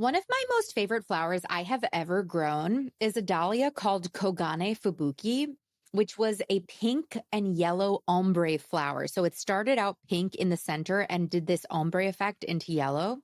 One of my most favorite flowers I have ever grown is a dahlia called Kogane Fubuki, which was a pink and yellow ombre flower. So it started out pink in the center and did this ombre effect into yellow.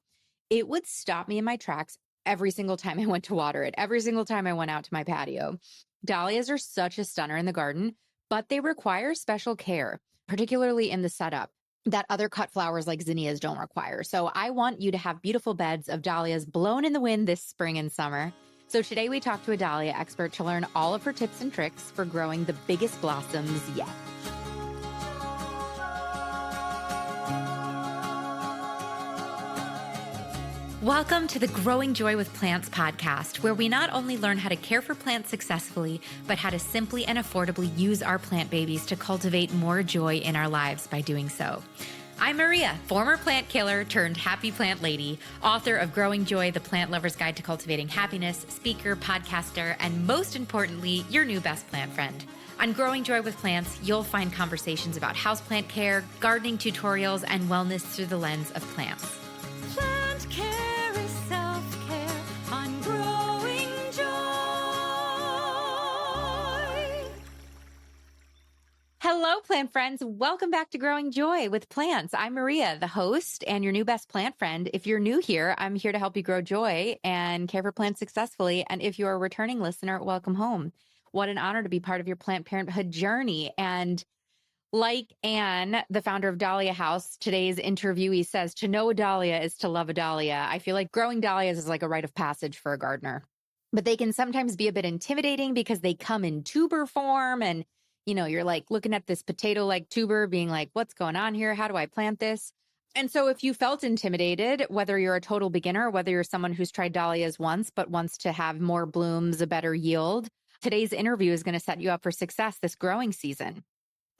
It would stop me in my tracks every single time I went to water it, every single time I went out to my patio. Dahlias are such a stunner in the garden, but they require special care, particularly in the setup, that other cut flowers like zinnias don't require. So I want you to have beautiful beds of dahlias blown in the wind this spring and summer. So today we talk to a dahlia expert to learn all of her tips and tricks for growing the biggest blossoms yet. Welcome to the Growing Joy with Plants podcast, where we not only learn how to care for plants successfully, but how to simply and affordably use our plant babies to cultivate more joy in our lives by doing so. I'm Maria, former plant killer turned happy plant lady, author of Growing Joy, the Plant Lover's Guide to Cultivating Happiness, speaker, podcaster, and most importantly, your new best plant friend. On Growing Joy with Plants, you'll find conversations about houseplant care, gardening tutorials, and wellness through the lens of plants. Plant care is self-care on Growing Joy. Hello, plant friends. Welcome back to Growing Joy with Plants. I'm Maria, the host and your new best plant friend. If you're new here, I'm here to help you grow joy and care for plants successfully. And if you're a returning listener, welcome home. What an honor to be part of your plant parenthood journey. And like Anne, the founder of Dahlia House, today's interviewee says, to know a dahlia is to love a dahlia. I feel like growing dahlias is like a rite of passage for a gardener. But they can sometimes be a bit intimidating because they come in tuber form. And, you know, you're like looking at this potato-like tuber being like, what's going on here? How do I plant this? And so if you felt intimidated, whether you're a total beginner, whether you're someone who's tried dahlias once but wants to have more blooms, a better yield, today's interview is going to set you up for success this growing season.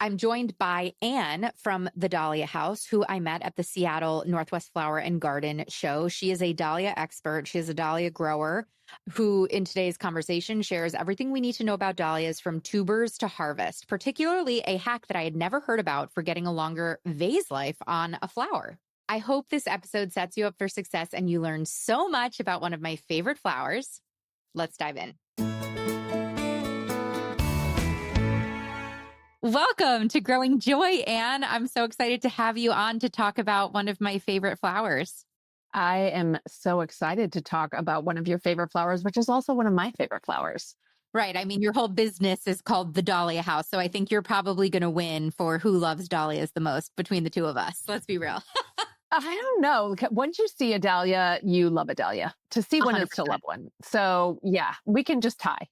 I'm joined by Anne from the Dahlia House, who I met at the Seattle Northwest Flower and Garden show. She is a dahlia expert. She is a dahlia grower who in today's conversation shares everything we need to know about dahlias from tubers to harvest, particularly a hack that I had never heard about for getting a longer vase life on a flower. I hope this episode sets you up for success and you learn so much about one of my favorite flowers. Let's dive in. Welcome to Growing Joy, Anne. I'm so excited to have you on to talk about one of my favorite flowers. I am so excited to talk about one of your favorite flowers, which is also one of my favorite flowers. Right. I mean, your whole business is called the Dahlia House. So I think you're probably going to win for who loves dahlias the most between the two of us. Let's be real. I don't know. Once you see a dahlia, you love a dahlia. To see one 100%. is to love one. So yeah, we can just tie.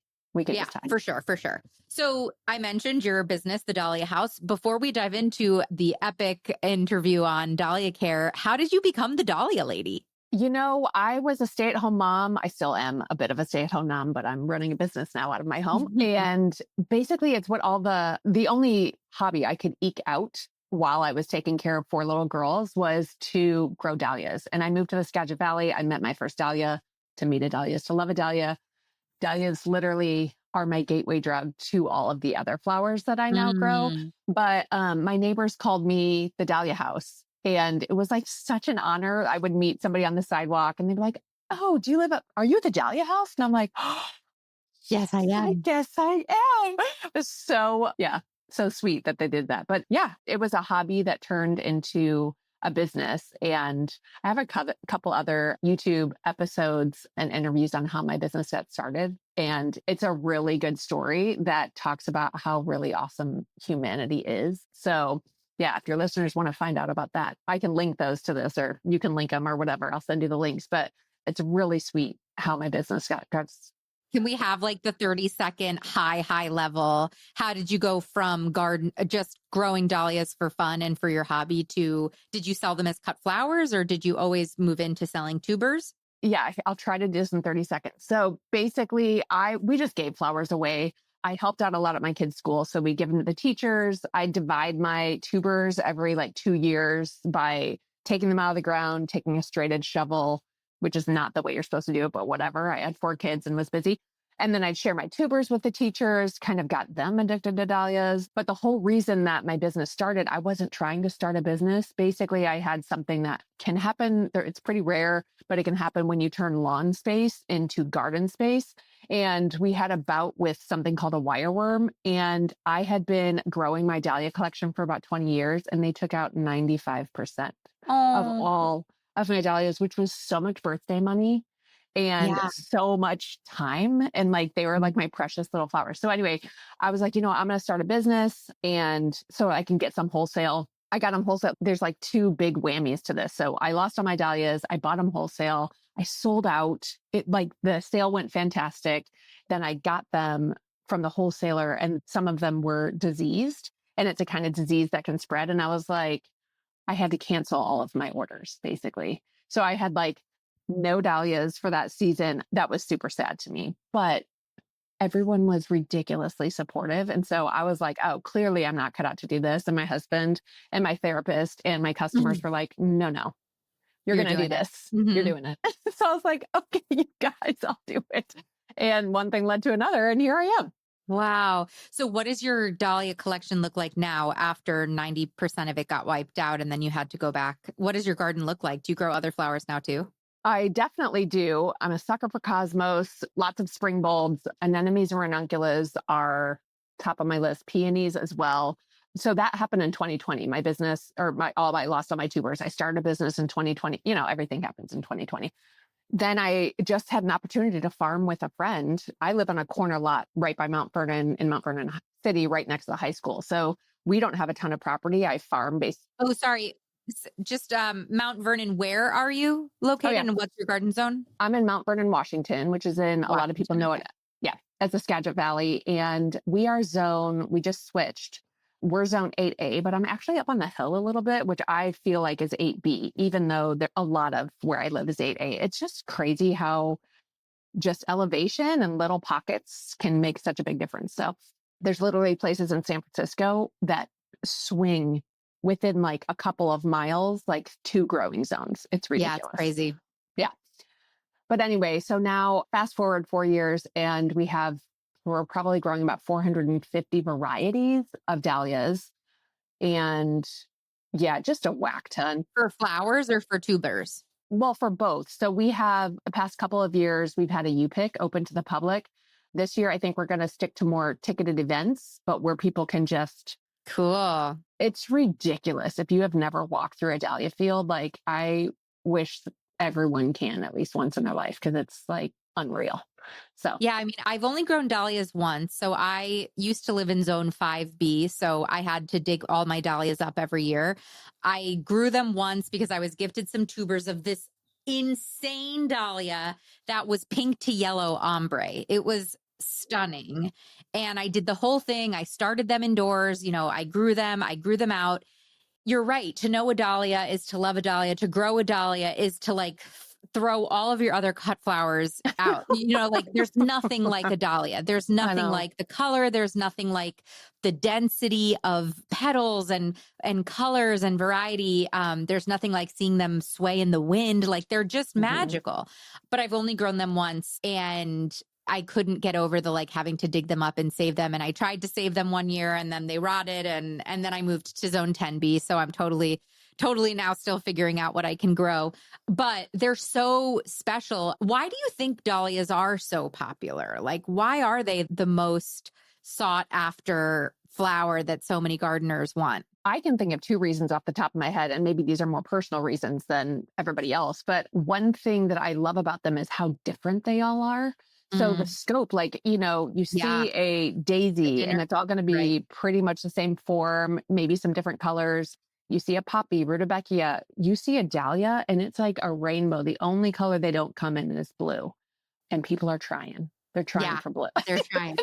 For sure. So I mentioned your business, the Dahlia House. Before we dive into the epic interview on dahlia care, how did you become the Dahlia lady? You know, I was a stay-at-home mom. I still am a bit of a stay-at-home mom, but I'm running a business now out of my home. And basically it's what the only hobby I could eke out while I was taking care of 4 little girls was to grow dahlias. And I moved to the Skagit Valley. I met my first dahlia. To meet a dahlia is to love a dahlia. Dahlias literally are my gateway drug to all of the other flowers that I now grow. But my neighbors called me the Dahlia House. And it was like such an honor. I would meet somebody on the sidewalk and they'd be like, oh, are you at the Dahlia House? And I'm like, oh, yes, I am. I guess I am. It was so sweet that they did that. But yeah, it was a hobby that turned into a business. And I have a couple other YouTube episodes and interviews on how my business got started. And it's a really good story that talks about how really awesome humanity is. So yeah, if your listeners want to find out about that, I can link those to this, or you can link them or whatever. I'll send you the links, but it's really sweet how my business got. Can we have like the 30-second high level? How did you go from just growing dahlias for fun and for your hobby to, did you sell them as cut flowers or did you always move into selling tubers? Yeah, I'll try to do this in 30 seconds. So basically we just gave flowers away. I helped out a lot at my kids' school. So we give them to the teachers. I divide my tubers every 2 years by taking them out of the ground, taking a straight edge shovel, which is not the way you're supposed to do it, but whatever. I had 4 kids and was busy. And then I'd share my tubers with the teachers, kind of got them addicted to dahlias. But the whole reason that my business started, I wasn't trying to start a business. Basically, I had something that can happen. It's pretty rare, but it can happen when you turn lawn space into garden space. And we had a bout with something called a wireworm. And I had been growing my dahlia collection for about 20 years, and they took out 95% of Oh, all of my dahlias, which was so much birthday money and yeah. so much time. And like, they were like my precious little flowers. So anyway, I was like, I'm going to start a business and so I can get some wholesale. I got them wholesale. There's like two big whammies to this. So I lost all my dahlias. I bought them wholesale. I sold out. It like the sale went fantastic. Then I got them from the wholesaler and some of them were diseased. And it's a kind of disease that can spread. And I was like, I had to cancel all of my orders basically. So I had like no dahlias for that season. That was super sad to me, but everyone was ridiculously supportive. And so I was like, oh, clearly I'm not cut out to do this. And my husband and my therapist and my customers were like, no, you're going to do this. You're doing it. So I was like, okay, you guys, I'll do it. And one thing led to another. And here I am. Wow. So what does your dahlia collection look like now after 90% of it got wiped out and then you had to go back? What does your garden look like? Do you grow other flowers now too? I definitely do. I'm a sucker for cosmos, lots of spring bulbs. Anemones and ranunculus are top of my list, peonies as well. So that happened in 2020. My business I lost all my tubers. I started a business in 2020. Everything happens in 2020. Then I just had an opportunity to farm with a friend. I live on a corner lot right by Mount Vernon in Mount Vernon City, right next to the high school. So we don't have a ton of property. I farm based. Oh, sorry. Just Mount Vernon, where are you located and what's your garden zone? I'm in Mount Vernon, Washington, which is in, a lot of people know it. Yeah, as the Skagit Valley. And we just switched. We're zone 8A, but I'm actually up on the hill a little bit, which I feel like is 8B, even though a lot of where I live is 8A. It's just crazy how just elevation and little pockets can make such a big difference. So there's literally places in San Francisco that swing within like a couple of miles, like 2 growing zones. It's ridiculous. Yeah, it's crazy. Yeah. But anyway, so now fast forward 4 years and we're probably growing about 450 varieties of dahlias. And yeah, just a whack ton. For flowers or for tubers? Well, for both. So we have the past couple of years, we've had a U-Pick open to the public. This year, I think we're going to stick to more ticketed events, but where people can just... Cool. It's ridiculous. If you have never walked through a dahlia field, like I wish everyone can at least once in their life because it's like unreal. So yeah, I mean, I've only grown dahlias once. So I used to live in zone 5B. So I had to dig all my dahlias up every year. I grew them once because I was gifted some tubers of this insane dahlia that was pink to yellow ombre. It was stunning. And I did the whole thing. I started them indoors. I grew them out. You're right. To know a dahlia is to love a dahlia. To grow a dahlia is to like throw all of your other cut flowers out. Like there's nothing like a dahlia. There's nothing like the color. There's nothing like the density of petals and colors and variety. There's nothing like seeing them sway in the wind. Like they're just magical. But I've only grown them once and I couldn't get over the like having to dig them up and save them. And I tried to save them one year and then they rotted and then I moved to zone 10B. So I'm totally now still figuring out what I can grow, but they're so special. Why do you think dahlias are so popular? Like, why are they the most sought after flower that so many gardeners want? I can think of 2 reasons off the top of my head, and maybe these are more personal reasons than everybody else. But one thing that I love about them is how different they all are. So the scope, like, you see a daisy and it's all going to be pretty much the same form, maybe some different colors. You see a poppy, rudbeckia, you see a dahlia, and it's like a rainbow. The only color they don't come in is blue. And people are trying. They're trying for blue. They're trying.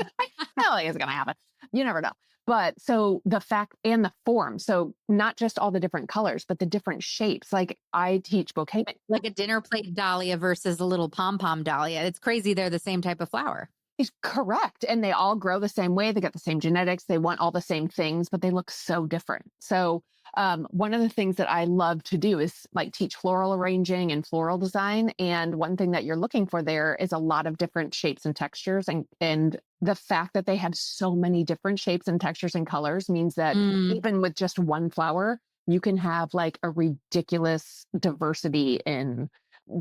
Hell, it's going to happen. You never know. But so the fact and the form, so not just all the different colors, but the different shapes. Like I teach bouquet. Like a dinner plate dahlia versus a little pom-pom dahlia. It's crazy. They're the same type of flower. It's correct. And they all grow the same way. They got the same genetics. They want all the same things, but they look so different. So One of the things that I love to do is like teach floral arranging and floral design. And one thing that you're looking for there is a lot of different shapes and textures. And the fact that they have so many different shapes and textures and colors means that even with just one flower, you can have like a ridiculous diversity in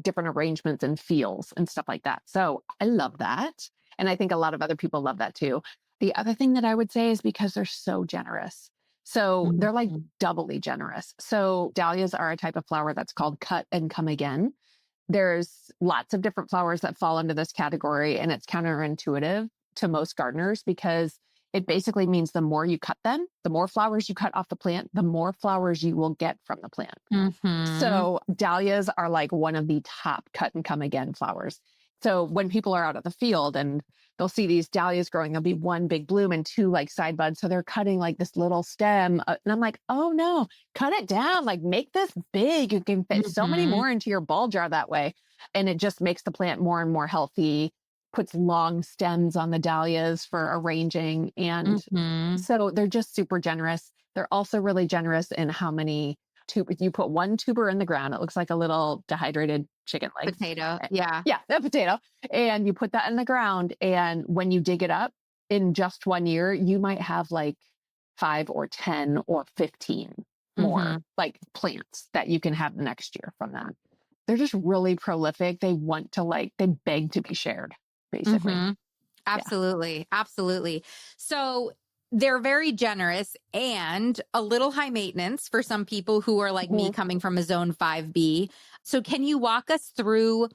different arrangements and feels and stuff like that. So I love that. And I think a lot of other people love that too. The other thing that I would say is because they're so generous. So they're like doubly generous. So dahlias are a type of flower that's called cut and come again. There's lots of different flowers that fall into this category, and it's counterintuitive to most gardeners because it basically means the more you cut them, the more flowers you cut off the plant, the more flowers you will get from the plant. So dahlias are like one of the top cut and come again flowers. So when people are out of the field and they'll see these dahlias growing, there'll be one big bloom and two like side buds. So they're cutting like this little stem. And I'm like, oh no, cut it down. Like make this big. You can fit so many more into your ball jar that way. And it just makes the plant more and more healthy, puts long stems on the dahlias for arranging. And so they're just super generous. They're also really generous in how many tubers. You put one tuber in the ground. It looks like a little dehydrated chicken leg. Potato. Yeah. Yeah, a potato. And you put that in the ground. And when you dig it up in just 1 year, you might have like 5 or 10 or 15 more like plants that you can have the next year from that. They're just really prolific. They want to they beg to be shared, basically. Absolutely. Yeah. Absolutely. So they're very generous and a little high maintenance for some people who are like me coming from a zone 5B. So can you walk us through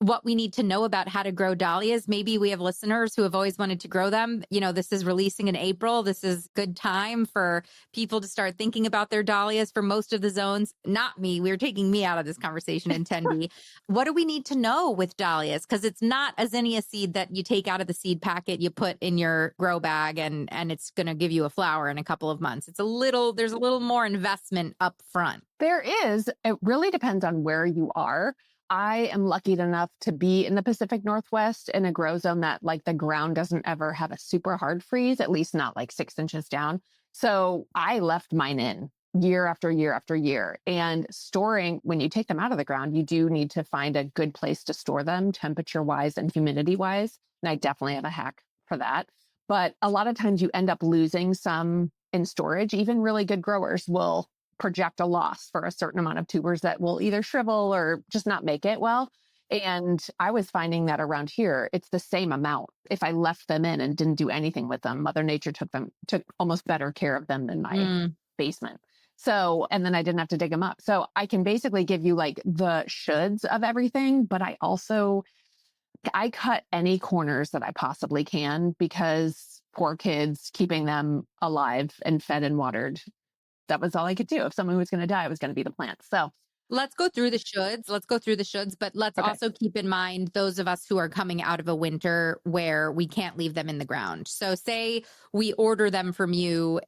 what we need to know about how to grow dahlias? Maybe we have listeners who have always wanted to grow them. You know, this is releasing in April. This is good time for people to start thinking about their dahlias for most of the zones. Not me. We're taking me out of this conversation in 10B. What do we need to know with dahlias? Because it's not a zinnia seed that you take out of the seed packet, you put in your grow bag, and it's going to give you a flower in a couple of months. There's a little more investment up front. There is. It really depends on where you are. I am lucky enough to be in the Pacific Northwest in a grow zone that like the ground doesn't ever have a super hard freeze, at least not like 6 inches down. So I left mine in year after year after year. And storing, when you take them out of the ground, you do need to find a good place to store them temperature wise and humidity wise. And I definitely have a hack for that. But a lot of times you end up losing some in storage. Even really good growers will project a loss for a certain amount of tubers that will either shrivel or just not make it well. And I was finding that around here, it's the same amount. If I left them in and didn't do anything with them, Mother Nature took almost better care of them than my basement. So, and then I didn't have to dig them up. So I can basically give you like the shoulds of everything, but I cut any corners that I possibly can because poor kids, keeping them alive and fed and watered, that was all I could do. If someone was going to die, it was going to be the plants. So let's go through the shoulds. But let's also keep in mind those of us who are coming out of a winter where we can't leave them in the ground. So say we order them from you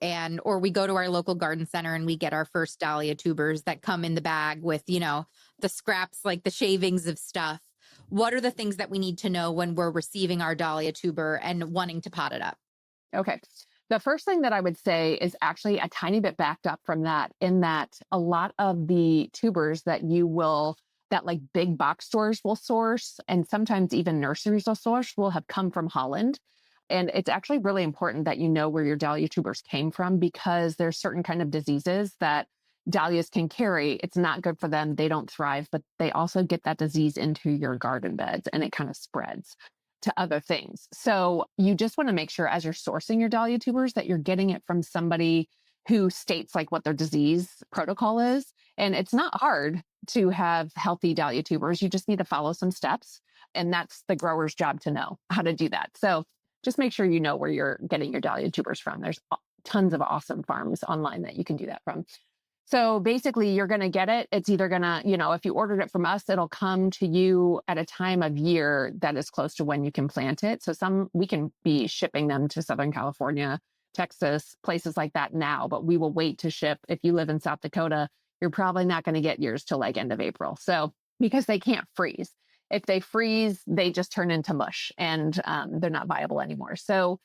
or we go to our local garden center and we get our first dahlia tubers that come in the bag with, the scraps, like the shavings of stuff. What are the things that we need to know when we're receiving our dahlia tuber and wanting to pot it up? Okay. The first thing that I would say is actually a tiny bit backed up from that, in that a lot of the tubers that like big box stores will source, and sometimes even nurseries will source, will have come from Holland. And it's actually really important that you know where your dahlia tubers came from, because there's certain kind of diseases that dahlias can carry. It's not good for them. They don't thrive, but they also get that disease into your garden beds and it kind of spreads to other things. So you just want to make sure as you're sourcing your dahlia tubers that you're getting it from somebody who states like what their disease protocol is. And it's not hard to have healthy dahlia tubers. You just need to follow some steps. And that's the grower's job to know how to do that. So just make sure you know where you're getting your dahlia tubers from. There's tons of awesome farms online that you can do that from. So basically, you're going to get it. It's either going to, if you ordered it from us, it'll come to you at a time of year that is close to when you can plant it. So we can be shipping them to Southern California, Texas, places like that now, but we will wait to ship. If you live in South Dakota, you're probably not going to get yours till like end of April. So because they can't freeze. If they freeze, they just turn into mush and they're not viable anymore. So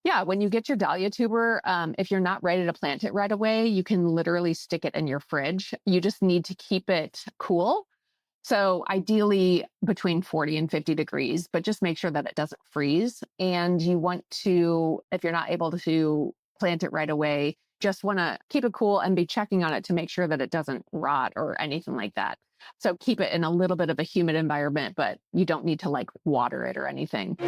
Yeah, when you get your dahlia tuber, if you're not ready to plant it right away, you can literally stick it in your fridge. You just need to keep it cool. So ideally between 40 and 50 degrees, but just make sure that it doesn't freeze. And you want to, if you're not able to plant it right away, just want to keep it cool and be checking on it to make sure that it doesn't rot or anything like that. So keep it in a little bit of a humid environment, but you don't need to like water it or anything.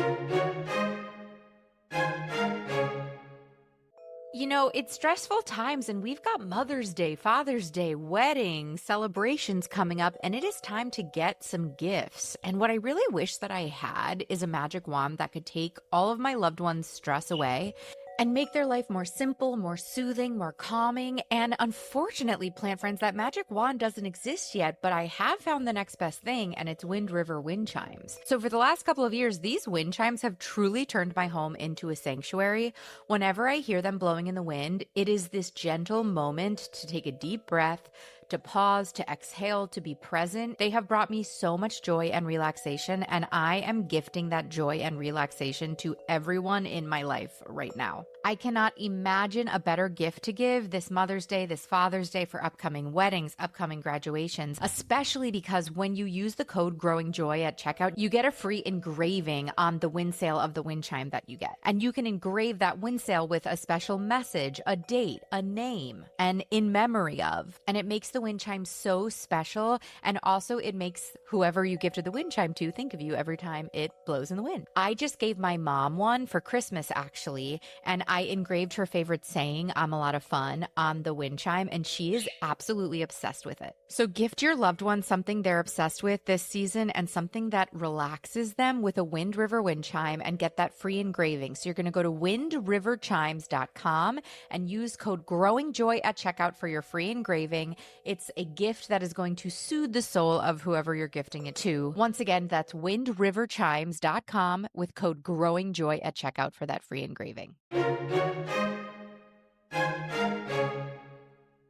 It's stressful times and we've got Mother's Day, Father's Day, weddings, celebrations coming up, and it is time to get some gifts. And what I really wish that I had is a magic wand that could take all of my loved ones' stress away and make their life more simple, more soothing, more calming. And unfortunately, plant friends, that magic wand doesn't exist yet, but I have found the next best thing, and it's Wind River wind chimes. So for the last couple of years, these wind chimes have truly turned my home into a sanctuary. Whenever I hear them blowing in the wind, it is this gentle moment to take a deep breath, to pause, to exhale, to be present. They have brought me so much joy and relaxation, and I am gifting that joy and relaxation to everyone in my life right now. I cannot imagine a better gift to give this Mother's Day, this Father's Day, for upcoming weddings, upcoming graduations, especially because when you use the code Growing Joy at checkout, you get a free engraving on the wind sail of the wind chime that you get. And you can engrave that wind sail with a special message, a date, a name, and in memory of. And it makes the wind chime so special. And also it makes whoever you gifted the wind chime to think of you every time it blows in the wind. I just gave my mom one for Christmas, actually, and I engraved her favorite saying, "I'm a lot of fun," on the wind chime, and she is absolutely obsessed with it. So gift your loved one something they're obsessed with this season and something that relaxes them with a Wind River wind chime and get that free engraving. So you're going to go to windriverchimes.com and use code GrowingJoy at checkout for your free engraving. It's a gift that is going to soothe the soul of whoever you're gifting it to. Once again, that's windriverchimes.com with code GrowingJoy at checkout for that free engraving.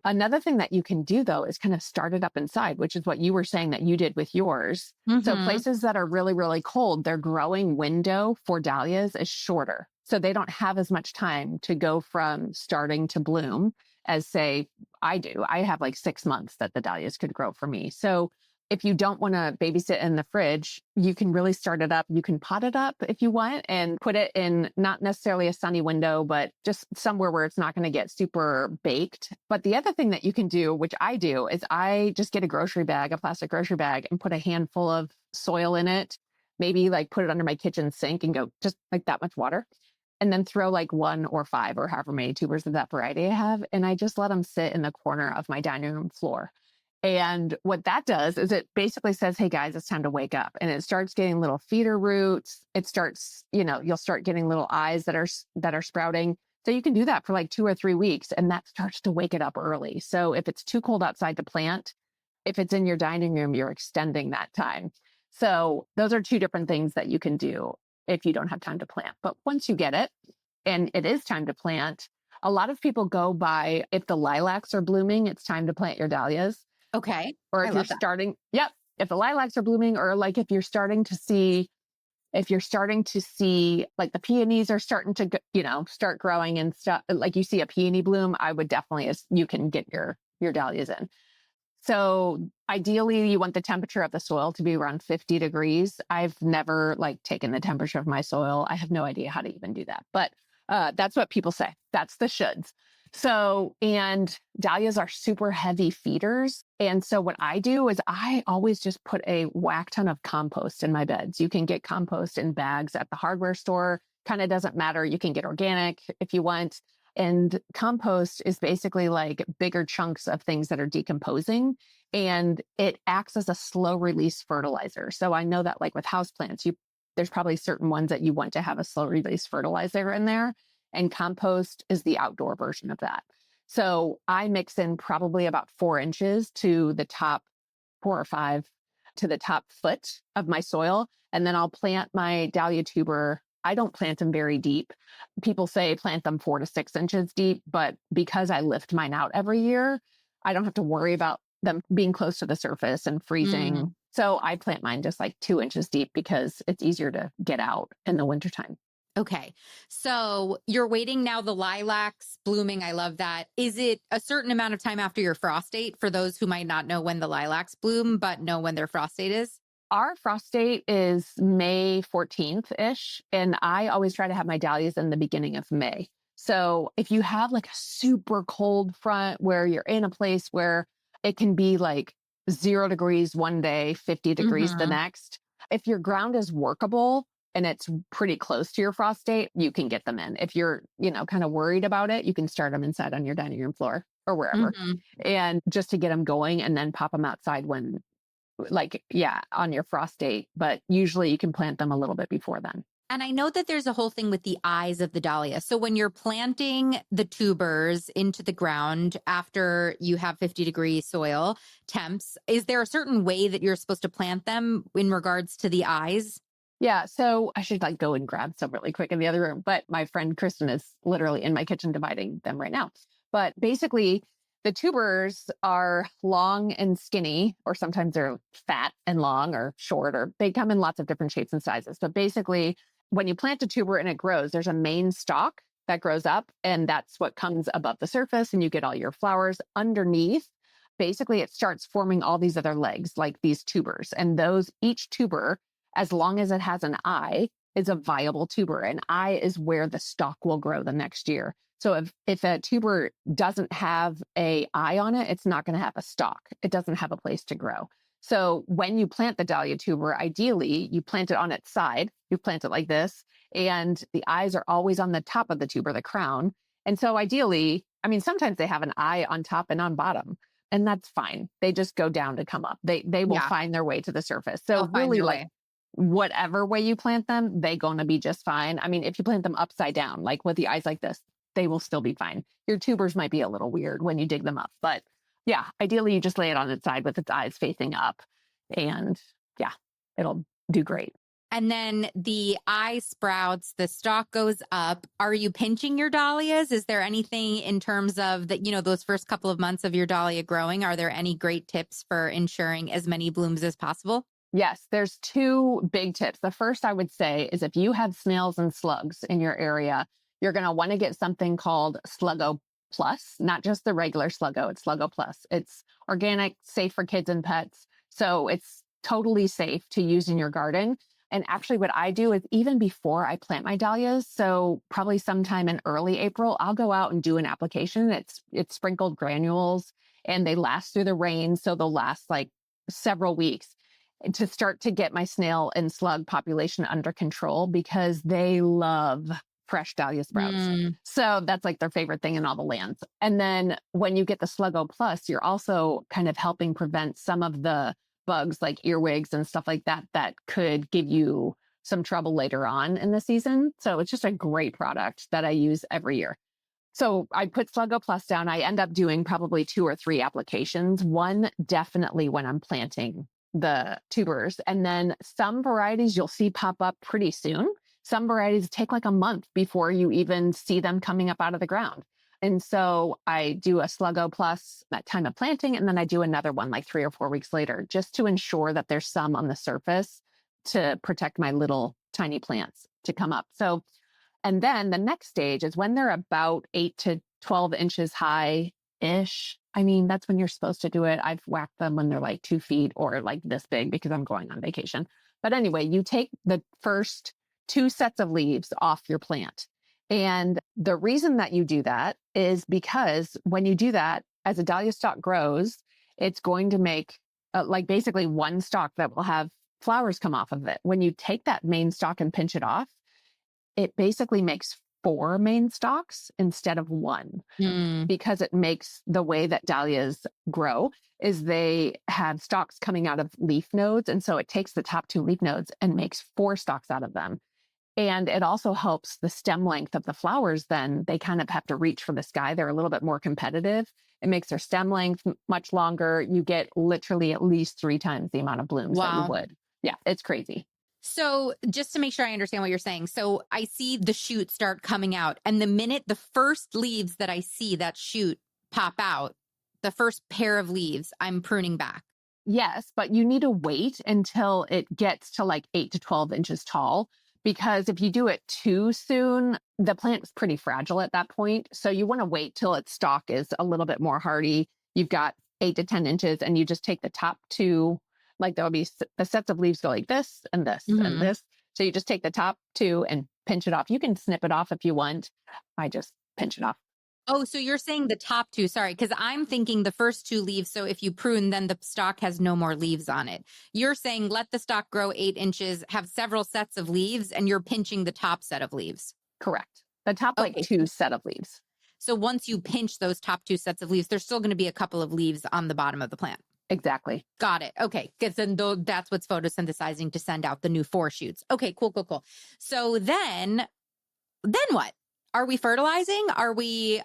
Another thing that you can do though is kind of start it up inside, which is what you were saying that you did with yours. So places that are really, really cold, their growing window for dahlias is shorter. So they don't have as much time to go from starting to bloom as say I do. I have like 6 months that the dahlias could grow for me. So if you don't want to babysit in the fridge, you can really start it up. You can pot it up if you want and put it in not necessarily a sunny window, but just somewhere where it's not going to get super baked. But the other thing that you can do, which I do, is I just get a grocery bag, a plastic grocery bag, and put a handful of soil in it. Maybe like put it under my kitchen sink and go just like that much water. And then throw like 1 or 5 or however many tubers of that variety I have. And I just let them sit in the corner of my dining room floor. And what that does is it basically says, hey guys, it's time to wake up. And it starts getting little feeder roots. It starts, you'll start getting little eyes that are sprouting. So you can do that for like 2 or 3 weeks and that starts to wake it up early. So if it's too cold outside to plant, if it's in your dining room, you're extending that time. So those are 2 different things that you can do if you don't have time to plant. But once you get it and it is time to plant, a lot of people go by if the lilacs are blooming, it's time to plant your dahlias. Okay. Or if you're starting, if the lilacs are blooming, or like if you're starting to see like the peonies are starting to, start growing and stuff, like you see a peony bloom, I would definitely, you can get your dahlias in. So ideally you want the temperature of the soil to be around 50 degrees. I've never taken the temperature of my soil. I have no idea how to even do that, but that's what people say. That's the shoulds. So, and dahlias are super heavy feeders. And so what I do is I always just put a whack ton of compost in my beds. You can get compost in bags at the hardware store. Kind of doesn't matter. You can get organic if you want. And compost is basically like bigger chunks of things that are decomposing, and it acts as a slow release fertilizer. So I know that with houseplants, there's probably certain ones that you want to have a slow release fertilizer in there. And compost is the outdoor version of that. So I mix in probably about 4 inches to the top 4 or 5 to the top foot of my soil. And then I'll plant my dahlia tuber. I don't plant them very deep. People say plant them 4 to 6 inches deep, but because I lift mine out every year, I don't have to worry about them being close to the surface and freezing. So I plant mine just 2 inches deep because it's easier to get out in the wintertime. Okay. So you're waiting now, the lilacs blooming. I love that. Is it a certain amount of time after your frost date for those who might not know when the lilacs bloom, but know when their frost date is? Our frost date is May 14th ish. And I always try to have my dahlias in the beginning of May. So if you have like a super cold front where you're in a place where it can be like 0 degrees one day, 50 degrees the Mm-hmm. next, if your ground is workable and it's pretty close to your frost date, you can get them in. If you're, kind of worried about it, you can start them inside on your dining room floor or wherever. Mm-hmm. And just to get them going and then pop them outside when like, yeah, on your frost date, but usually you can plant them a little bit before then. And I know that there's a whole thing with the eyes of the dahlia. So when you're planting the tubers into the ground after you have 50-degree soil temps, is there a certain way that you're supposed to plant them in regards to the eyes? Yeah. So I should like go and grab some really quick in the other room, but my friend Kristen is literally in my kitchen dividing them right now. But basically, the tubers are long and skinny, or sometimes they're fat and long or short, or they come in lots of different shapes and sizes. But basically, when you plant a tuber and it grows, there's a main stalk that grows up, and that's what comes above the surface, and you get all your flowers underneath. Basically, it starts forming all these other legs, like these tubers, and each tuber, as long as it has an eye, is a viable tuber. An eye is where the stalk will grow the next year. So if a tuber doesn't have a eye on it, it's not going to have a stalk. It doesn't have a place to grow. So when you plant the dahlia tuber, ideally you plant it on its side. You plant it like this, and the eyes are always on the top of the tuber, the crown. And so ideally, I mean, sometimes they have an eye on top and on bottom, and that's fine. They just go down to come up. They will Yeah, find their way to the surface. they'll So find really, their like way. whatever way you plant them, they're going to be just fine. I mean, if you plant them upside down, like with the eyes like this, they will still be fine. Your tubers might be a little weird when you dig them up, but yeah, ideally you just lay it on its side with its eyes facing up, and yeah, it'll do great. And then the eye sprouts, the stalk goes up. Are you pinching your dahlias? Is there anything in terms of that, those first couple of months of your dahlia growing? Are there any great tips for ensuring as many blooms as possible? Yes, there's two big tips. The first I would say is if you have snails and slugs in your area, you're going to want to get something called Sluggo Plus, not just the regular Sluggo, it's Sluggo Plus. It's organic, safe for kids and pets. So it's totally safe to use in your garden. And actually, what I do is even before I plant my dahlias, so probably sometime in early April, I'll go out and do an application. It's sprinkled granules, and they last through the rain, so they'll last like several weeks to start to get my snail and slug population under control, because they love fresh dahlia sprouts. Mm, So that's like their favorite thing in all the lands. And then when you get the Sluggo Plus, you're also kind of helping prevent some of the bugs like earwigs and stuff like that that could give you some trouble later on in the season. So it's just a great product that I use every year. So I put Sluggo Plus down. I end up doing probably 2 or 3 applications. One definitely when I'm planting the tubers. And then some varieties you'll see pop up pretty soon. Some varieties take like a month before you even see them coming up out of the ground. And so I do a Sluggo Plus at time of planting, and then I do another one like 3 or 4 weeks later, just to ensure that there's some on the surface to protect my little tiny plants to come up. So and then the next stage is when they're about 8 to 12 inches high ish. I mean, that's when you're supposed to do it. I've whacked them when they're like 2 feet or like this big because I'm going on vacation. But anyway, you take the first 2 sets of leaves off your plant. And the reason that you do that is because when you do that, as a dahlia stalk grows, it's going to make like basically one stalk that will have flowers come off of it. When you take that main stalk and pinch it off, it basically makes 4 main stalks instead of one, mm. because it makes the way that dahlias grow is they have stalks coming out of leaf nodes. And so it takes the top 2 leaf nodes and makes 4 stalks out of them. And it also helps the stem length of the flowers. Then they kind of have to reach for the sky. They're a little bit more competitive. It makes their stem length much longer. You get literally at least 3 times the amount of blooms that you Wow. would. Yeah, it's crazy. So just to make sure I understand what you're saying. So I see the shoot start coming out, and the minute the first leaves that I see that shoot pop out, the first pair of leaves, I'm pruning back. Yes, but you need to wait until it gets to like 8 to 12 inches tall, because if you do it too soon, the plant is pretty fragile at that point. So you want to wait till its stalk is a little bit more hardy. You've got 8 to 10 inches, and you just take the top two, like there'll be the sets of leaves go like this and this and this. So you just take the top two and pinch it off. You can snip it off if you want. I just pinch it off. Oh, so you're saying the top two, sorry, because I'm thinking the first two leaves. So if you prune, then the stalk has no more leaves on it. You're saying let the stalk grow 8 inches, have several sets of leaves, and you're pinching the top set of leaves. Correct. The top like two set of leaves. So once you pinch those top two sets of leaves, there's still going to be a couple of leaves on the bottom of the plant. Exactly. Got it. Okay. Because then that's what's photosynthesizing to send out the new 4 shoots. Okay, cool. So then what? Are we fertilizing?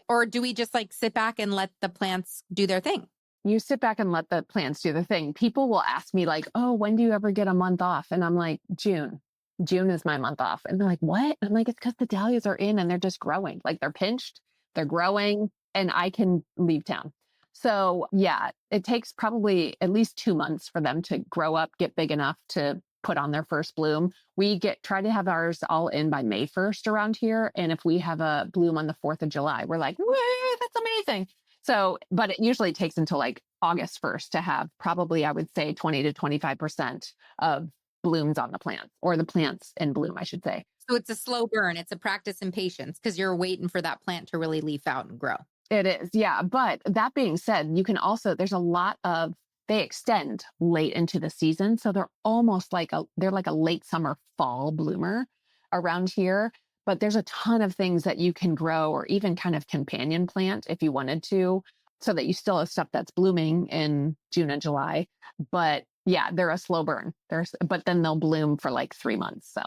Or do we just like sit back and let the plants do their thing? You sit back and let the plants do their thing. People will ask me like, oh, when do you ever get a month off? And I'm like, June. June is my month off. And they're like, what? I'm like, it's because the dahlias are in and they're just growing. Like they're pinched, they're growing, and I can leave town. So yeah, it takes probably at least 2 months for them to grow up, get big enough to put on their first bloom. We try to have ours all in by May 1st around here. And if we have a bloom on the 4th of July, we're like, whoa, that's amazing. So, but it usually takes until like August 1st to have probably, I would say 20 to 25% of blooms on the plants, or the plants in bloom, I should say. So it's a slow burn. It's a practice in patience because you're waiting for that plant to really leaf out and grow. It is. Yeah. But that being said, you can also, there's a lot of, they extend late into the season. So they're almost like they're like a late summer fall bloomer around here. But there's a ton of things that you can grow, or even kind of companion plant if you wanted to, so that you still have stuff that's blooming in June and July. But yeah, they're a slow burn. But then they'll bloom for like 3 months. So.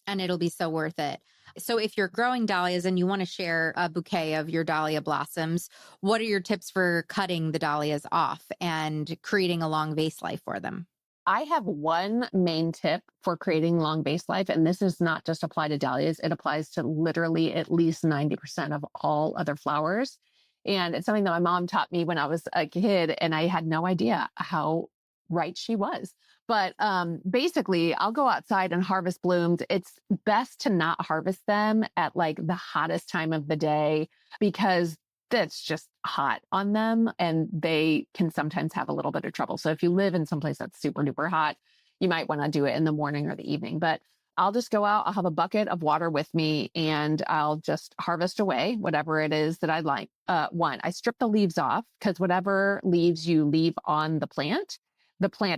And it'll be so worth it. So if you're growing dahlias and you want to share a bouquet of your dahlia blossoms, what are your tips for cutting the dahlias off and creating a long vase life for them? I have one main tip for creating long vase life, and this is not just applied to dahlias. It applies to literally at least 90% of all other flowers. And it's something that my mom taught me when I was a kid, and I had no idea how right she was. But basically, I'll go outside and harvest blooms. It's best to not harvest them at like the hottest time of the day, because that's just hot on them and they can sometimes have a little bit of trouble. So if you live in someplace that's super duper hot, you might want to do it in the morning or the evening. But I'll just go out, I'll have a bucket of water with me, and I'll just harvest away whatever it is that I'd like. One, I strip the leaves off, because whatever leaves you leave on the plant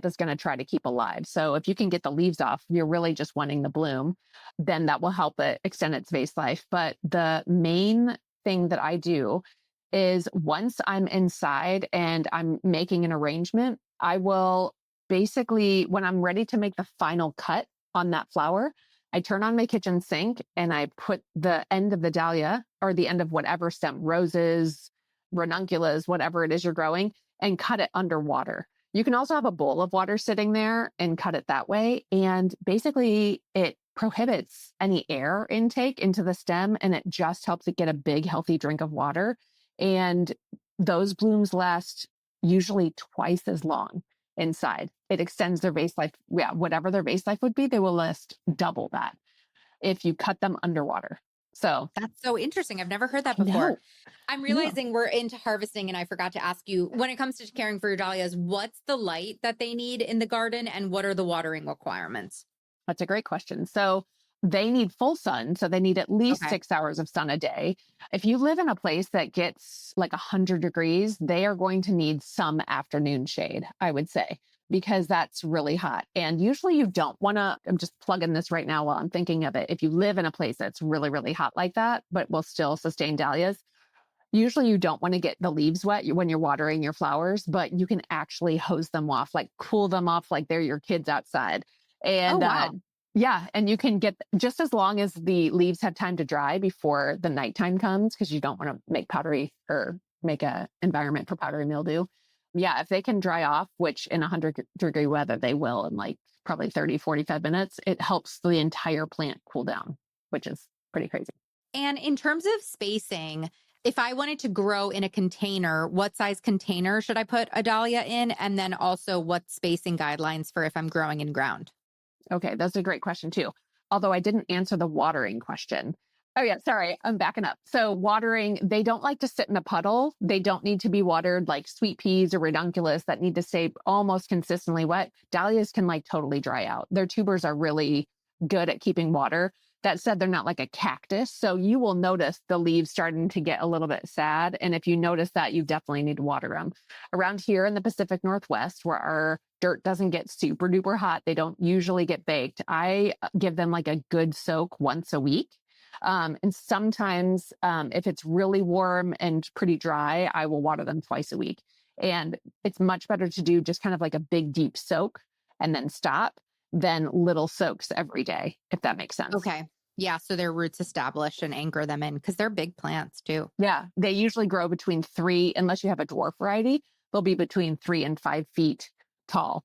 is going to try to keep alive. So if you can get the leaves off, you're really just wanting the bloom, then that will help it extend its vase life. But the main thing that I do is, once I'm inside and I'm making an arrangement, I will basically, when I'm ready to make the final cut on that flower, I turn on my kitchen sink and I put the end of the dahlia, or the end of whatever stem, roses, ranunculus, whatever it is you're growing, and cut it underwater. You can also have a bowl of water sitting there and cut it that way. And basically it prohibits any air intake into the stem, and it just helps it get a big, healthy drink of water. And those blooms last usually twice as long inside. It extends their vase life. Yeah, whatever their vase life would be, they will last double that if you cut them underwater. So that's so interesting. I've never heard that before. I'm realizing we're into harvesting, and I forgot to ask you, when it comes to caring for your dahlias, what's the light that they need in the garden, and what are the watering requirements? That's a great question. So they need full sun. So they need at least 6 hours of sun a day. If you live in a place that gets like 100 degrees, they are going to need some afternoon shade, I would say, because that's really hot. And usually you don't want to, I'm just plugging this right now while I'm thinking of it. If you live in a place that's really, really hot like that, but will still sustain dahlias, usually you don't want to get the leaves wet when you're watering your flowers, but you can actually hose them off, like cool them off like they're your kids outside. And yeah, and you can get, just as long as the leaves have time to dry before the nighttime comes, because you don't want to make powdery or make a environment for powdery mildew. Yeah, if they can dry off, which in 100-degree weather, they will in like probably 30, 45 minutes, it helps the entire plant cool down, which is pretty crazy. And in terms of spacing, if I wanted to grow in a container, what size container should I put a dahlia in? And then also what spacing guidelines for if I'm growing in ground? Okay, that's a great question too. although I didn't answer the watering question. Oh, yeah. Sorry. I'm backing up. So, watering, they don't like to sit in a puddle. They don't need to be watered like sweet peas or ranunculus that need to stay almost consistently wet. Dahlias can like totally dry out. Their tubers are really good at keeping water. That said, they're not like a cactus. So, you will notice the leaves starting to get a little bit sad. And if you notice that, you definitely need to water them. Around here in the Pacific Northwest, where our dirt doesn't get super duper hot, they don't usually get baked. I give them like a good soak once a week. And sometimes, if it's really warm and pretty dry, I will water them twice a week. And it's much better to do just kind of like a big, deep soak and then stop than little soaks every day, if that makes sense. Okay. Yeah. So their roots establish and anchor them in because they're big plants too. Yeah. They usually grow between 3, unless you have a dwarf variety, they'll be between 3 and 5 feet tall.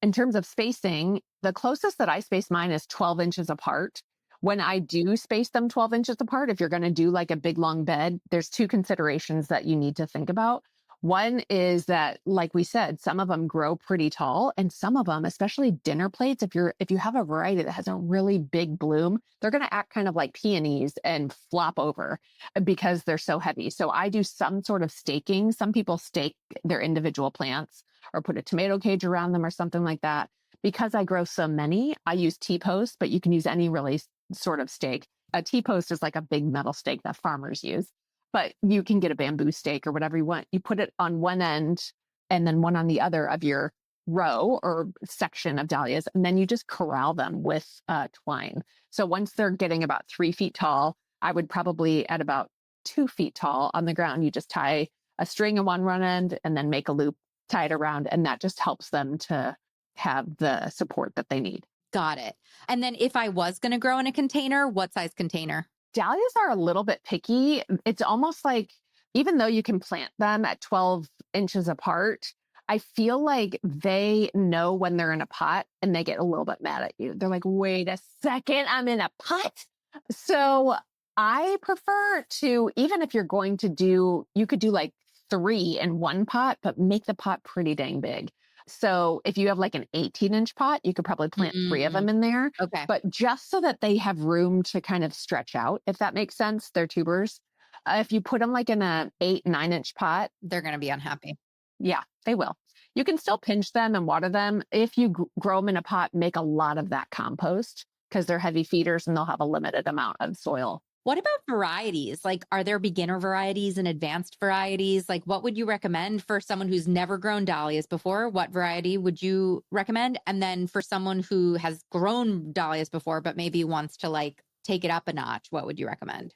In terms of spacing, the closest that I space mine is 12 inches apart. When I do space them 12 inches apart, if you're going to do like a big long bed, there's 2 considerations that you need to think about. One is that, like we said, some of them grow pretty tall, and some of them, especially dinner plates, if you have a variety that has a really big bloom, they're going to act kind of like peonies and flop over because they're so heavy. So I do some sort of staking. Some people stake their individual plants or put a tomato cage around them or something like that. Because I grow so many, I use T-posts, but you can use any really sort of stake. A T-post is like a big metal stake that farmers use, but you can get a bamboo stake or whatever you want. You put it on one end and then one on the other of your row or section of dahlias, and then you just corral them with twine. So once they're getting about 3 feet tall, I would probably at about 2 feet tall on the ground, you just tie a string on one end and then make a loop, tie it around, and that just helps them to have the support that they need. Got it. And then if I was going to grow in a container, what size container? Dahlias are a little bit picky. It's almost like, even though you can plant them at 12 inches apart, I feel like they know when they're in a pot and they get a little bit mad at you. They're like, wait a second, I'm in a pot. So I prefer to, even if you're going to do, you could do like 3 in one pot, but make the pot pretty dang big. So if you have like an 18-inch pot, you could probably plant 3 of them in there. Okay. But just so that they have room to kind of stretch out, if that makes sense, their tubers. If you put them like in a 8-9-inch pot, they're going to be unhappy. Yeah, they will. You can still pinch them and water them. If you grow them in a pot, make a lot of that compost because they're heavy feeders and they'll have a limited amount of soil. What about varieties? Like, are there beginner varieties and advanced varieties? Like, what would you recommend for someone who's never grown dahlias before? What variety would you recommend? And then for someone who has grown dahlias before, but maybe wants to like take it up a notch, what would you recommend?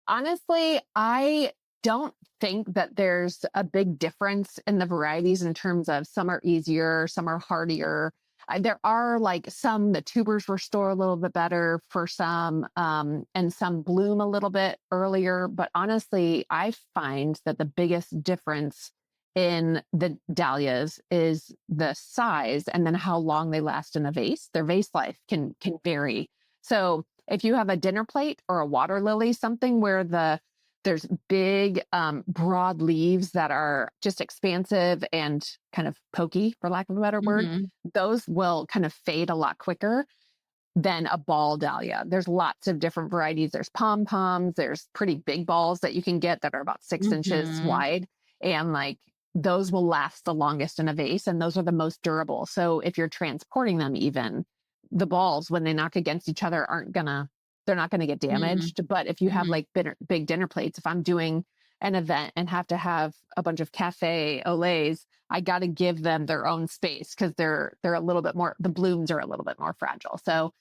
Honestly, I don't think that there's a big difference in the varieties in terms of some are easier, some are hardier. There are like some, the tubers restore a little bit better for some, and some bloom a little bit earlier. But honestly, I find that the biggest difference in the dahlias is the size and then how long they last in a vase. Their vase life can vary. So if you have a dinner plate or a water lily, something where there's big, broad leaves that are just expansive and kind of pokey, for lack of a better word, those will kind of fade a lot quicker than a ball dahlia. There's lots of different varieties. There's pom-poms. There's pretty big balls that you can get that are about 6 inches wide. And like those will last the longest in a vase. And those are the most durable. So if you're transporting them, even the balls, when they knock against each other, they're not going to get damaged. But if you have like big dinner plates, if I'm doing an event and have to have a bunch of cafe au laits, I got to give them their own space because they're a little bit more, the blooms are a little bit more fragile. So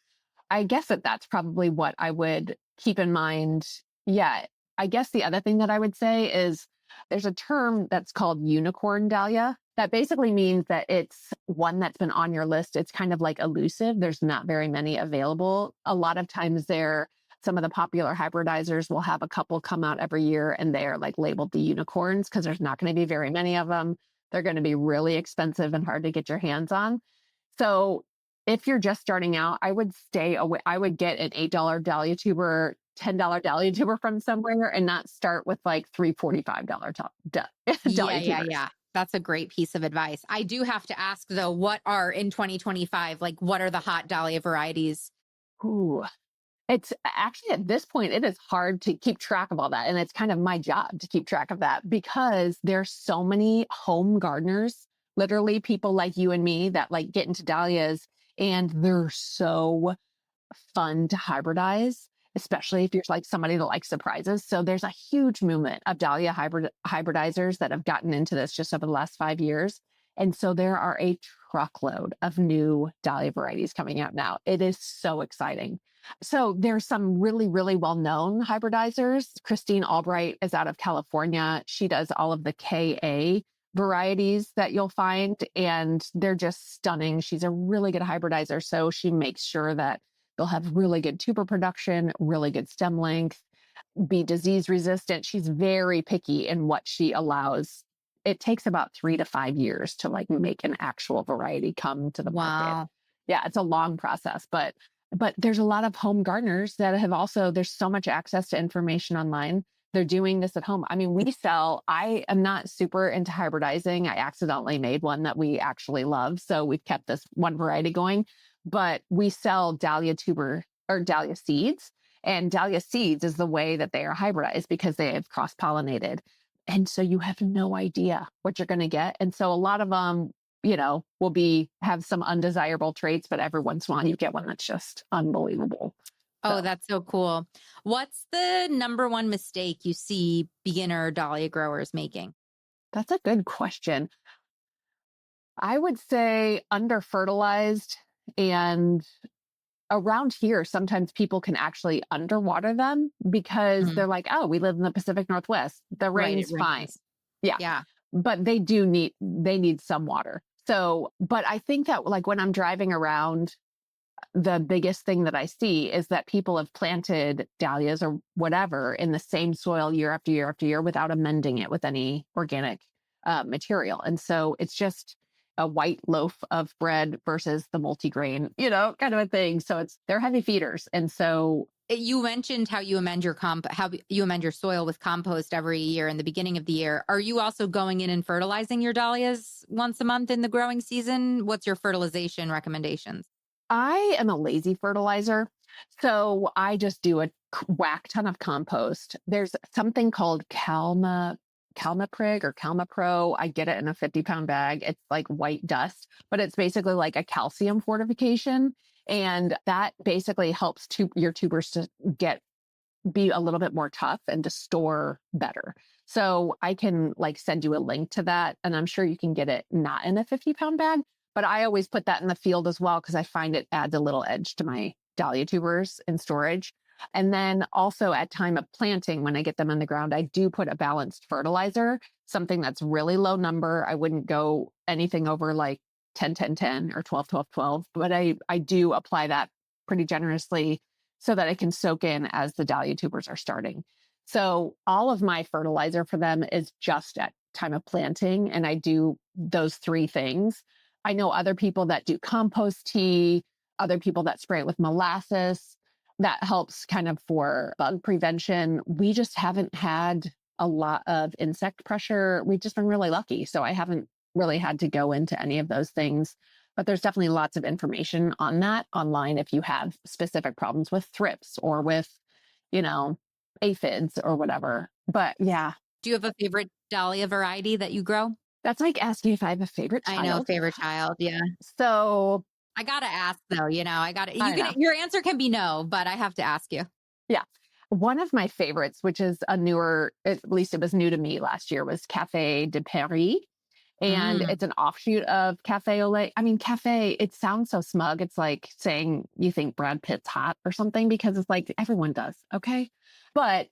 I guess that's probably what I would keep in mind. Yeah. I guess the other thing that I would say is there's a term that's called unicorn dahlia. That basically means that it's one that's been on your list. It's kind of like elusive. There's not very many available. A lot of times some of the popular hybridizers will have a couple come out every year and they're like labeled the unicorns because there's not going to be very many of them. They're going to be really expensive and hard to get your hands on. So if you're just starting out, I would stay away. I would get an $8 dahlia tuber, $10 dahlia tuber from somewhere and not start with like $345 dahlia tubers. Yeah. That's a great piece of advice. I do have to ask though, what are in 2025, like what are the hot dahlia varieties? Ooh. It's actually at this point, it is hard to keep track of all that. And it's kind of my job to keep track of that because there's so many home gardeners, literally people like you and me that like get into dahlias and they're so fun to hybridize, especially if you're like somebody that likes surprises. So there's a huge movement of dahlia hybridizers that have gotten into this just over the last 5 years. And so there are a truckload of new dahlia varieties coming out now. It is so exciting. So there's some really, really well-known hybridizers. Christine Albright is out of California. She does all of the KA varieties that you'll find, and they're just stunning. She's a really good hybridizer. So she makes sure that they'll have really good tuber production, really good stem length, be disease resistant. She's very picky in what she allows. It takes about 3 to 5 years to like make an actual variety come to the market. Wow. Yeah, it's a long process, but there's a lot of home gardeners that have also, there's so much access to information online. They're doing this at home. I mean, I am not super into hybridizing. I accidentally made one that we actually love. So we've kept this one variety going, but we sell dahlia tuber or dahlia seeds. And dahlia seeds is the way that they are hybridized because they have cross-pollinated. And so you have no idea what you're going to get. And so a lot of them, will have some undesirable traits, but every once in a while you get one that's just unbelievable. Oh, So that's so cool. What's the number one mistake you see beginner dahlia growers making? that's a good question. I would say under fertilized, and around here, sometimes people can actually underwater them because Mhm. they're like, oh, we live in the Pacific Northwest. The Right, it rain's fine. rains. Yeah. Yeah. But they need some water. So, but I think that like when I'm driving around, the biggest thing that I see is that people have planted dahlias or whatever in the same soil year after year after year without amending it with any organic material. And so it's just a white loaf of bread versus the multigrain, kind of a thing. So they're heavy feeders. And so You mentioned how you amend how you amend your soil with compost every year in the beginning of the year. Are you also going in and fertilizing your dahlias once a month in the growing season? What's your fertilization recommendations? I am a lazy fertilizer. So I just do a whack ton of compost. There's something called Calmaprig or Calmapro. I get it in a 50-pound bag. It's like white dust, but it's basically like a calcium fortification. And that basically helps your tubers to be a little bit more tough and to store better. So I can like send you a link to that. And I'm sure you can get it not in a 50-pound bag, but I always put that in the field as well because I find it adds a little edge to my dahlia tubers in storage. And then also at time of planting, when I get them in the ground, I do put a balanced fertilizer, something that's really low number. I wouldn't go anything over like 10, 10, 10 or 12, 12, 12, but I do apply that pretty generously so that it can soak in as the dahlia tubers are starting. So all of my fertilizer for them is just at time of planting. And I do those three things. I know other people that do compost tea, other people that spray it with molasses. That helps kind of for bug prevention. We just haven't had a lot of insect pressure. We've just been really lucky. So I haven't really had to go into any of those things. But there's definitely lots of information on that online if you have specific problems with thrips or with, you know, aphids or whatever. But yeah, Do you have a favorite dahlia variety that you grow? that's like asking if I have a favorite I know, child. favorite child. Yeah. So I gotta ask though, I gotta, I know. your answer can be no, but I have to ask you. Yeah. One of my favorites, which is at least it was new to me last year, was Cafe de Paris. And Mm. it's an offshoot of Cafe au lait. I mean, cafe, it sounds so smug. It's like saying you think Brad Pitt's hot or something because it's like everyone does. Okay. But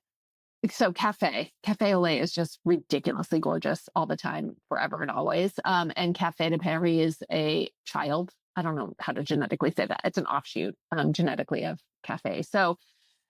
so Cafe au lait is just ridiculously gorgeous all the time, forever and always. And Cafe de Paris is a child. I don't know how to genetically say that. It's an offshoot genetically of Cafe. So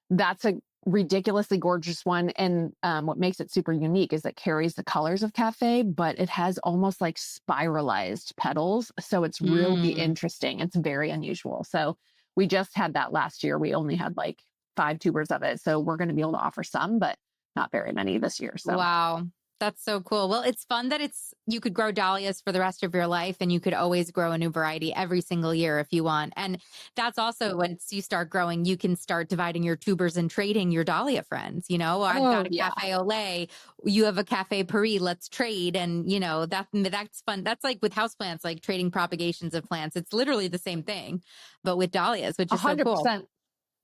that's a ridiculously gorgeous one. And what makes it super unique is it carries the colors of cafe, but it has almost like spiralized petals. So it's really Mm. interesting. It's very unusual. So we just had that last year. We only had like 5 tubers of it. So we're going to be able to offer some, but not very many this year. So Wow. That's so cool. Well, it's fun that you could grow dahlias for the rest of your life and you could always grow a new variety every single year if you want. And that's also once you start growing, you can start dividing your tubers and trading your dahlia friends. I've got a yeah. cafe au lait, you have a cafe Paris, let's trade. And that's fun. That's like with houseplants, like trading propagations of plants. It's literally the same thing, but with dahlias, which is so cool. 100%.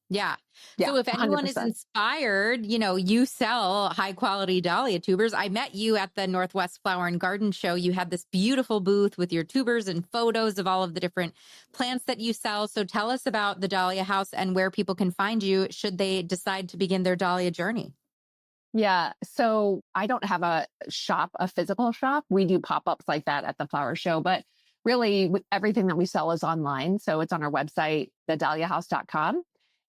Yeah. Yeah. So if anyone 100%. is inspired, you sell high quality dahlia tubers. I met you at the Northwest Flower and Garden Show. You had this beautiful booth with your tubers and photos of all of the different plants that you sell. So tell us about the Dahlia House and where people can find you should they decide to begin their dahlia journey. Yeah. So I don't have a physical shop. We do pop-ups like that at the flower show, but really everything that we sell is online. So it's on our website, thedahliahouse.com.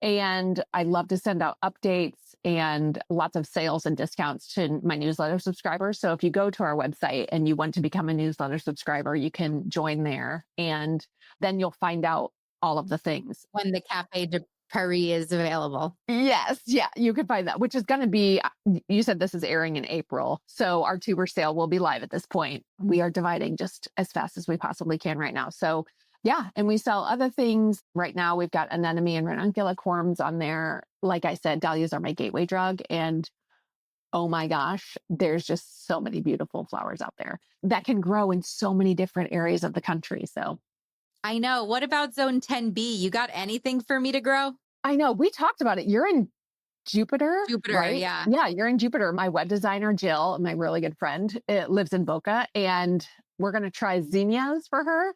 And I love to send out updates and lots of sales and discounts to my newsletter subscribers. So if you go to our website and you want to become a newsletter subscriber, you can join there. And then you'll find out all of the things. When the Cafe de Paris is available. Yes. Yeah. You can find that, which is going to be, you said this is airing in April. So our tuber sale will be live at this point. We are dividing just as fast as we possibly can right now. So yeah. And we sell other things. Right now, we've got anemone and ranunculacorms on there. Like I said, dahlias are my gateway drug. And oh my gosh, there's just so many beautiful flowers out there that can grow in so many different areas of the country. So I know. What about Zone 10B? You got anything for me to grow? I know. We talked about it. You're in Jupiter, right? Yeah. Yeah, you're in Jupiter. My web designer, Jill, my really good friend, lives in Boca, and we're going to try zinnias for her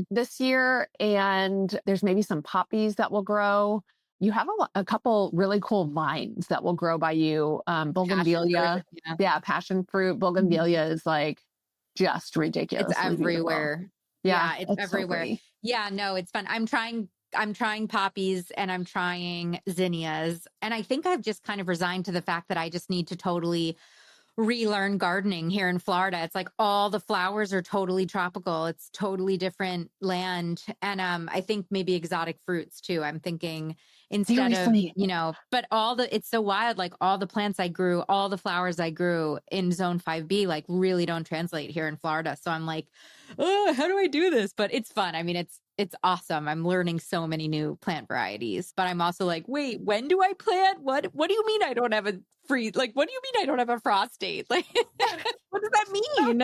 this year. And there's maybe some poppies that will grow. You have a couple really cool vines that will grow by you. Bougainvillea. Passion fruit. Bougainvillea is like just ridiculous. It's everywhere. Yeah, it's everywhere. So yeah, no, it's fun. I'm trying poppies and I'm trying zinnias. And I think I've just kind of resigned to the fact that I just need to totally relearn gardening here in Florida. It's like all the flowers are totally tropical. It's totally different land. And I think maybe exotic fruits too. I'm thinking instead of, but it's so wild. Like all the plants I grew, all the flowers I grew in Zone 5B, like really don't translate here in Florida. So I'm like, oh, how do I do this? But it's fun. I mean, it's awesome. I'm learning so many new plant varieties, but I'm also like, wait, when do I plant? What do you mean I don't have a like, what do you mean I don't have a frost date? Like, what does that mean?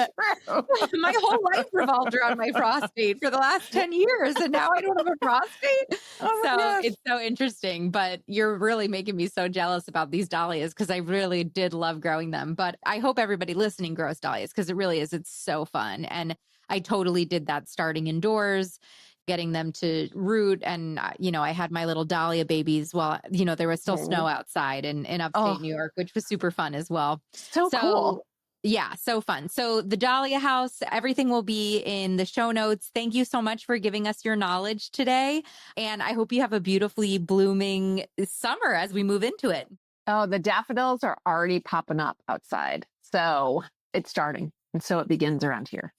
My whole life revolved around my frost date for the last 10 years. And now I don't have a frost date. It's so interesting, but you're really making me so jealous about these dahlias because I really did love growing them. But I hope everybody listening grows dahlias because it really is. It's so fun. And I totally did that starting indoors, getting them to root. And, I had my little dahlia babies while, there was still snow outside in upstate New York, which was super fun as well. So cool. Yeah, so fun. So the Dahlia House, everything will be in the show notes. Thank you so much for giving us your knowledge today. And I hope you have a beautifully blooming summer as we move into it. Oh, the daffodils are already popping up outside. So it's starting. And so it begins around here.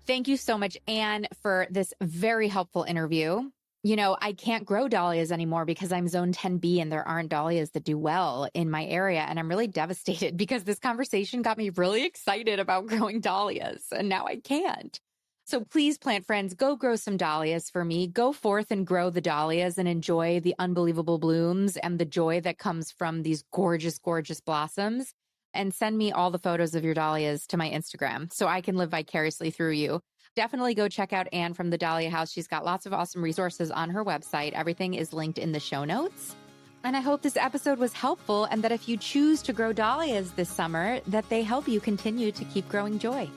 Thank you so much, Anne, for this very helpful interview. I can't grow dahlias anymore because I'm Zone 10B and there aren't dahlias that do well in my area. And I'm really devastated because this conversation got me really excited about growing dahlias and now I can't. So please, plant friends, go grow some dahlias for me. Go forth and grow the dahlias and enjoy the unbelievable blooms and the joy that comes from these gorgeous, gorgeous blossoms. And send me all the photos of your dahlias to my Instagram so I can live vicariously through you. Definitely go check out Anne from the Dahlia House. She's got lots of awesome resources on her website. Everything is linked in the show notes. And I hope this episode was helpful and that if you choose to grow dahlias this summer, that they help you continue to keep growing joy.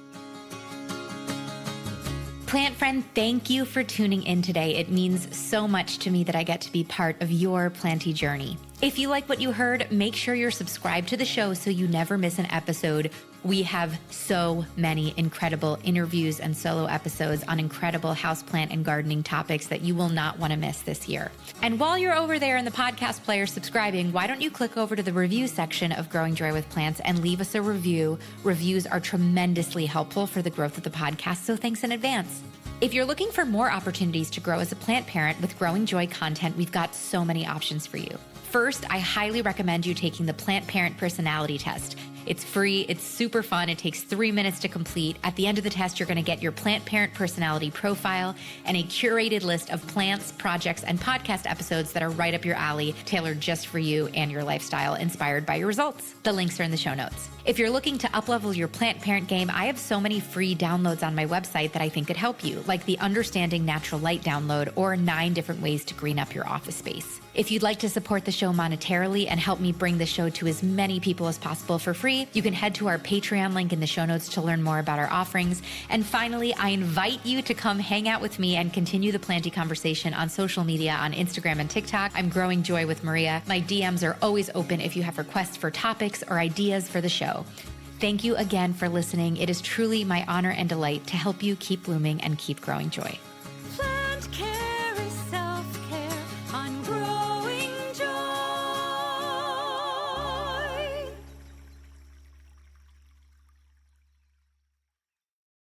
Plant friend, thank you for tuning in today. It means so much to me that I get to be part of your planty journey. If you like what you heard, make sure you're subscribed to the show so you never miss an episode. We have so many incredible interviews and solo episodes on incredible houseplant and gardening topics that you will not want to miss this year. And while you're over there in the podcast player subscribing, why don't you click over to the review section of Growing Joy with Plants and leave us a review. Reviews are tremendously helpful for the growth of the podcast, so thanks in advance. If you're looking for more opportunities to grow as a plant parent with Growing Joy content, we've got so many options for you. First, I highly recommend you taking the Plant Parent Personality Test. It's free, it's super fun, it takes 3 minutes to complete. At the end of the test, you're gonna get your plant parent personality profile and a curated list of plants, projects, and podcast episodes that are right up your alley, tailored just for you and your lifestyle, inspired by your results. The links are in the show notes. If you're looking to uplevel your plant parent game, I have so many free downloads on my website that I think could help you, like the Understanding Natural Light download or 9 different ways to green up your office space. If you'd like to support the show monetarily and help me bring the show to as many people as possible for free, you can head to our Patreon link in the show notes to learn more about our offerings. And finally, I invite you to come hang out with me and continue the planty conversation on social media on Instagram and TikTok. I'm Growing Joy with Maria. My DMs are always open if you have requests for topics or ideas for the show. Thank you again for listening. It is truly my honor and delight to help you keep blooming and keep growing joy.